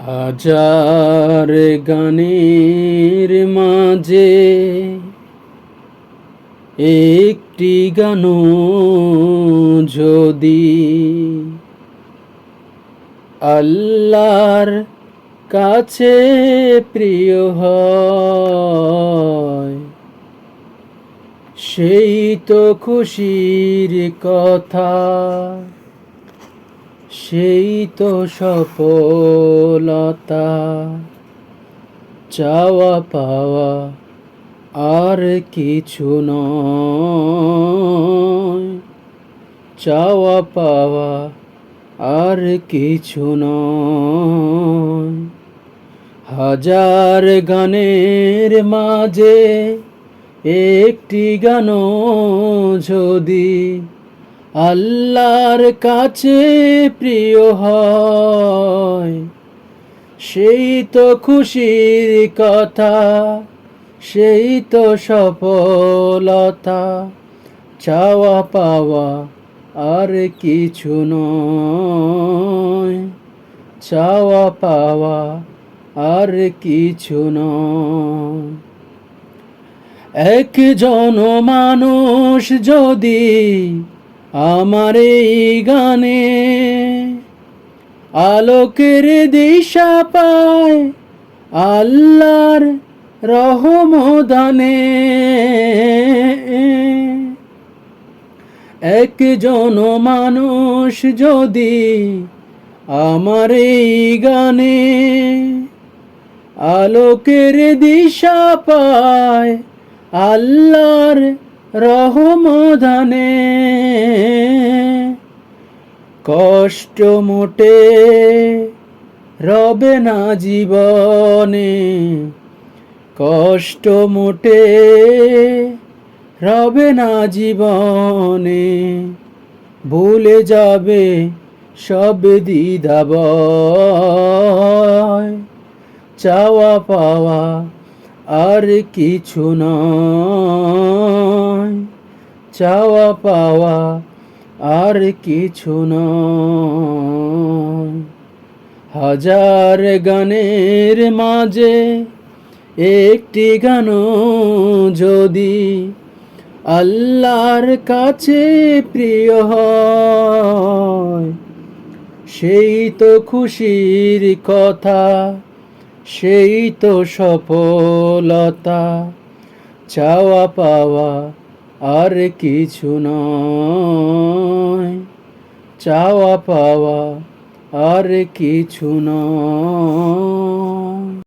হাজার গানের মাঝে একটি গানও যদি আল্লাহর কাছে প্রিয় হয়, সেই তো খুশির কথা, সেই তো সফলতা। চাওয়া পাওয়া আর কিছু নয়, চাওয়া পাওয়া আর কিছু নয়। হাজার গানের মাঝে একটি গানও যদি আল্লাহর কাছে প্রিয় হয়, সেই তো খুশির কথা, সেই তো সফলতা। চাওয়া পাওয়া আর কিছু নয়, চাওয়া পাওয়া আর কিছু নয়। একজন মানুষ যদি আমার এই গানে আলোকের দিশা পায় আল্লাহর রহমদানে, একজন মানুষ যদি আমার এই গানে আলোকের দিশা পায় আল্লাহর রহমদানে, কষ্ট মোটে রবে না জীবনে, কষ্ট মোটে রবে না জীবনে। ভুলে যাবে সব দ্বিধাভয়, চাওয়া পাওয়া আর কিছু নয়, চাওয়া পাওয়া আর কিছু নয়। হাজার গানের মাঝে একটি গানও যদি আল্লাহর কাছে প্রিয় হয়, সেই তো খুশির কথা, সেই তো সফলতা। চাওয়া পাওয়া আর কিছু নয়, চাওয়া পাওয়া আর কিছু নয়।